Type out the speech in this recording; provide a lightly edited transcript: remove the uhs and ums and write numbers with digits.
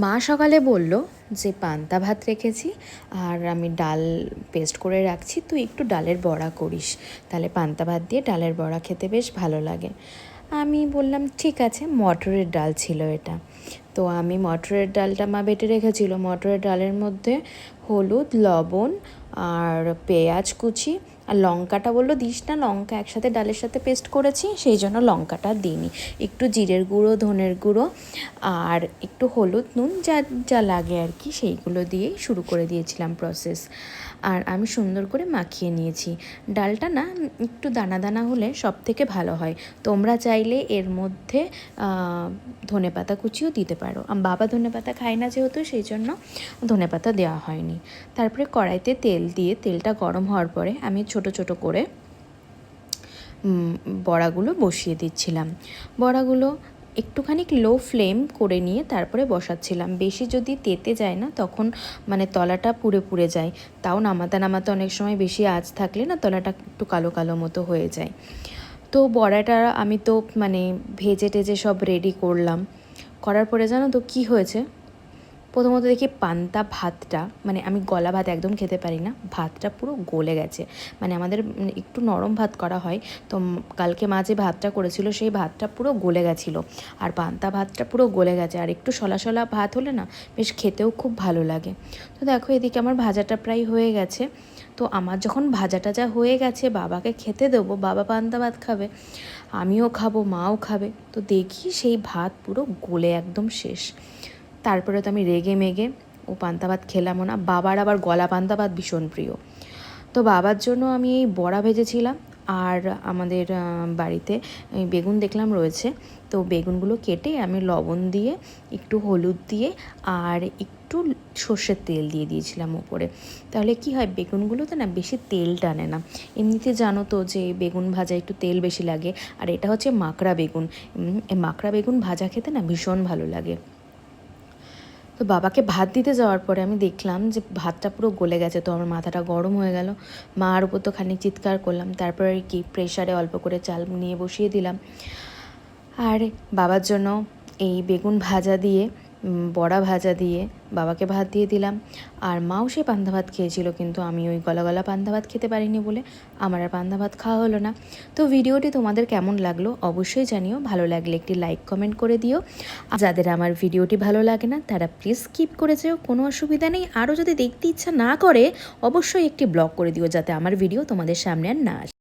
মা সকালে বলল যে পান্তা ভাত রেখেছি আর আমি ডাল পেস্ট করে রাখছি, তুই একটু ডালের বড়া করিস, তাহলে পান্তা ভাত দিয়ে ডালের বড়া খেতে বেশ ভালো লাগে। আমি বললাম ঠিক আছে। মটরের ডাল ছিল এটা, তো আমি মটরের ডালটা মা বেটে রেখেছিল। মটরের ডালের মধ্যে হলুদ, লবণ আর পেঁয়াজ কুচি আর লঙ্কাটা বললো দিস না, লঙ্কা একসাথে ডালের সাথে পেস্ট করেছি, সেই জন্য লঙ্কাটা দিইনি। একটু জিরের গুঁড়ো, ধনের গুঁড়ো আর একটু হলুদ, নুন যা যা লাগে আর কি, সেইগুলো দিয়েই শুরু করে দিয়েছিলাম প্রসেস। আর আমি সুন্দর করে মাখিয়ে নিয়েছি। ডালটা না একটু দানা দানা হলে সব থেকে ভালো হয়। তোমরা চাইলে এর মধ্যে ধনেপাতা কুচিও দিতে পারো। বাবা ধনেপাতা খায় না যেহেতু, সেই জন্য ধনেপাতা দেওয়া হয়নি। তারপরে কড়াইতে তেল দিয়ে তেলটা গরম হওয়ার পরে আমি ছোট ছোট করে বড়াগুলো বসিয়ে দিচ্ছিলাম। বড়াগুলো একটুখানি লো ফ্লেম করে নিয়ে তারপরে বসাচ্ছিলাম। বেশি যদি তেতে যায় না তখন মানে তলাটা পুড়ে পুড়ে যায়, তাও নামাতে নামাতে অনেক সময় বেশি আঁচ থাকলে না তলাটা একটু কালো কালো মতো হয়ে যায়। তো বড়াটা আমি তো মানে ভেজে টেজে সব রেডি করলাম। করার পরে জানো তো কী হয়েছে? প্রথমত দেখি পান্তা ভাতটা, মানে আমি গলা ভাত একদম খেতে পারি না, ভাতটা পুরো গলে গেছে। মানে আমাদের একটু নরম ভাত করা হয়, তো কালকে মা যে ভাতটা করেছিল সেই ভাতটা পুরো গলে গেছিলো, আর পান্তা ভাতটা পুরো গলে গেছে। আর একটু শলা শলা ভাত হলে না বেশ খেতেও খুব ভালো লাগে। তো দেখো এদিকে আমার ভাজাটা প্রায় হয়ে গেছে। তো আমার যখন ভাজাটা যা হয়ে গেছে, বাবাকে খেতে দেবো, বাবা পান্তা ভাত খাবে, আমিও খাবো, মাও খাবে, তো দেখি সেই ভাত পুরো গলে একদম শেষ। তারপরে তো আমি রেগে মেগে ও পান্তা ভাত খেলামও না। বাবার আবার গলা পান্তা ভাত ভীষণ প্রিয়, তো বাবার জন্য আমি এই বড়া ভেজেছিলাম। আর আমাদের বাড়িতে বেগুন দেখলাম রয়েছে, তো বেগুনগুলো কেটে আমি লবণ দিয়ে একটু হলুদ দিয়ে আর একটু সর্ষের তেল দিয়ে দিয়েছিলাম উপরে। তাহলে কি হয়, বেগুনগুলোতে না বেশি তেল টানে না। এমনিতে জানো তো যে বেগুন ভাজা একটু তেল বেশি লাগে, আর এটা হচ্ছে মাকড়া বেগুন। মাকড়া বেগুন ভাজা খেতে না ভীষণ ভালো লাগে। তো বাবাকে ভাত দিতে যাওয়ার পরে আমি দেখলাম যে ভাতটা পুরো গলে গেছে, তো আমার মাথাটা গরম হয়ে গেল। মার উপর তো খানিক চিৎকার করলাম, তারপরে আর কি প্রেশারে অল্প করে চাল নিয়ে বসিয়ে দিলাম। আর বাবার জন্য এই বেগুন ভাজা দিয়ে বড়া ভাজা দিয়ে বাবাকে ভাত দিয়ে দিলাম। আর মাও সে পান্তা ভাত খেয়েছিল, কিন্তু আমি ওই গলা গলা পান্তা ভাত খেতে পারিনি বলে আমার আর পান্তা ভাত খাওয়া হলো না। তো ভিডিওটি তোমাদের কেমন লাগলো অবশ্যই জানিও। ভালো লাগলে একটি লাইক কমেন্ট করে দিও। যাদের আমার ভিডিওটি ভালো লাগে না তারা প্লিজ স্কিপ করে যেও, কোনো অসুবিধা নেই। আরও যদি দেখতে ইচ্ছা না করে অবশ্যই একটি ব্লগ করে দিও, যাতে আমার ভিডিও তোমাদের সামনে আর না আসে।